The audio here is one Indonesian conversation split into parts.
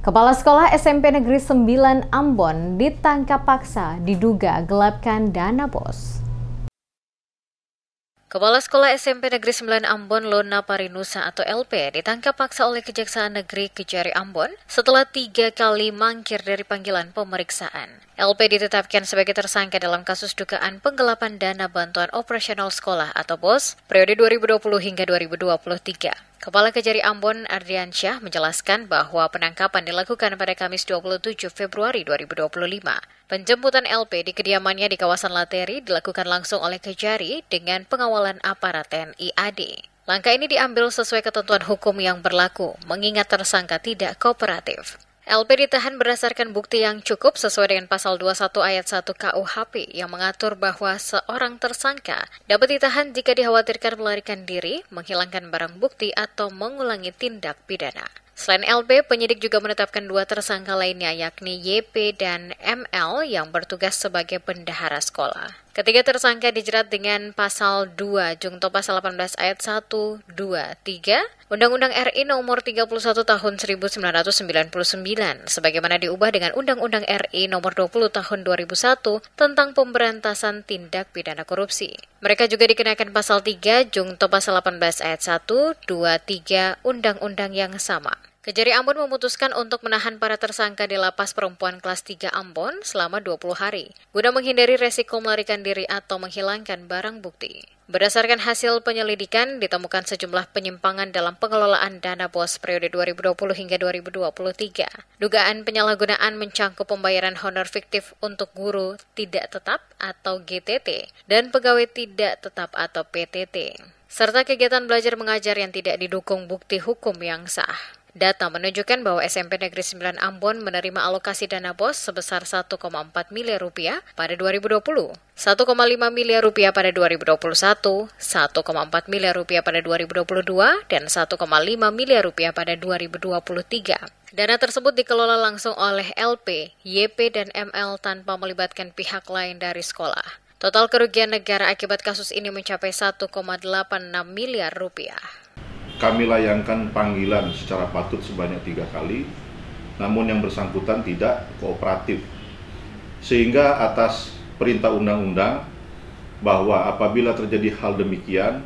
Kepala Sekolah SMP Negeri 9 Ambon ditangkap paksa diduga gelapkan dana BOS. Kepala Sekolah SMP Negeri 9 Ambon Lona Parinusa atau LP ditangkap paksa oleh Kejaksaan Negeri Kejari Ambon setelah 3 kali mangkir dari panggilan pemeriksaan. LP ditetapkan sebagai tersangka dalam kasus dugaan penggelapan dana bantuan operasional sekolah atau BOS periode 2020 hingga 2023. Kepala Kejari Ambon Ardiansyah menjelaskan bahwa penangkapan dilakukan pada Kamis 27 Februari 2025. Penjemputan LP di kediamannya di kawasan Lateri dilakukan langsung oleh Kejari dengan pengawalan aparat TNI AD. Langkah ini diambil sesuai ketentuan hukum yang berlaku, mengingat tersangka tidak kooperatif. LP ditahan berdasarkan bukti yang cukup sesuai dengan pasal 21 ayat 1 KUHP yang mengatur bahwa seorang tersangka dapat ditahan jika dikhawatirkan melarikan diri, menghilangkan barang bukti atau mengulangi tindak pidana. Selain LP, penyidik juga menetapkan 2 tersangka lainnya yakni YP dan ML yang bertugas sebagai bendahara sekolah. Ketiga tersangka dijerat dengan pasal 2 Jungto pasal 18 ayat 1, 2, 3 Undang-Undang RI nomor 31 tahun 1999 sebagaimana diubah dengan Undang-Undang RI nomor 20 tahun 2001 tentang pemberantasan tindak pidana korupsi. Mereka juga dikenakan pasal 3 Jungto pasal 18 ayat 1, 2, 3 Undang-Undang yang sama. Kejari Ambon memutuskan untuk menahan para tersangka di Lapas Perempuan Kelas 3 Ambon selama 20 hari, guna menghindari resiko melarikan diri atau menghilangkan barang bukti. Berdasarkan hasil penyelidikan, ditemukan sejumlah penyimpangan dalam pengelolaan dana BOS periode 2020 hingga 2023. Dugaan penyalahgunaan mencangkup pembayaran honor fiktif untuk guru tidak tetap atau GTT dan pegawai tidak tetap atau PTT, serta kegiatan belajar mengajar yang tidak didukung bukti hukum yang sah. Data menunjukkan bahwa SMP Negeri 9 Ambon menerima alokasi dana BOS sebesar 1,4 miliar rupiah pada 2020, 1,5 miliar rupiah pada 2021, 1,4 miliar rupiah pada 2022, dan 1,5 miliar rupiah pada 2023. Dana tersebut dikelola langsung oleh LP, YP, dan ML tanpa melibatkan pihak lain dari sekolah. Total kerugian negara akibat kasus ini mencapai 1,86 miliar rupiah. Kami layangkan panggilan secara patut sebanyak 3 kali, namun yang bersangkutan tidak kooperatif. Sehingga atas perintah undang-undang bahwa apabila terjadi hal demikian,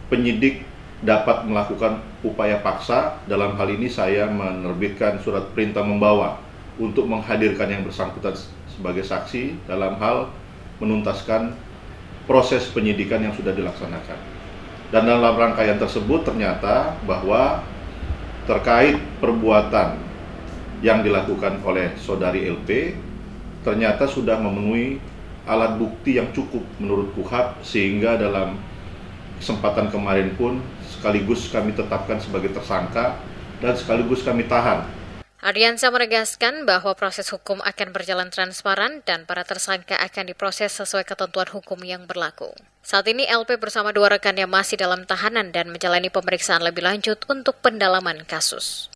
penyidik dapat melakukan upaya paksa. Dalam hal ini saya menerbitkan surat perintah membawa untuk menghadirkan yang bersangkutan sebagai saksi dalam hal menuntaskan proses penyidikan yang sudah dilaksanakan. Dan dalam rangkaian tersebut ternyata bahwa terkait perbuatan yang dilakukan oleh saudari LP ternyata sudah memenuhi alat bukti yang cukup menurut KUHP, sehingga dalam kesempatan kemarin pun sekaligus kami tetapkan sebagai tersangka dan sekaligus kami tahan. Ardiansyah menegaskan bahwa proses hukum akan berjalan transparan dan para tersangka akan diproses sesuai ketentuan hukum yang berlaku. Saat ini LP bersama 2 rekannya masih dalam tahanan dan menjalani pemeriksaan lebih lanjut untuk pendalaman kasus.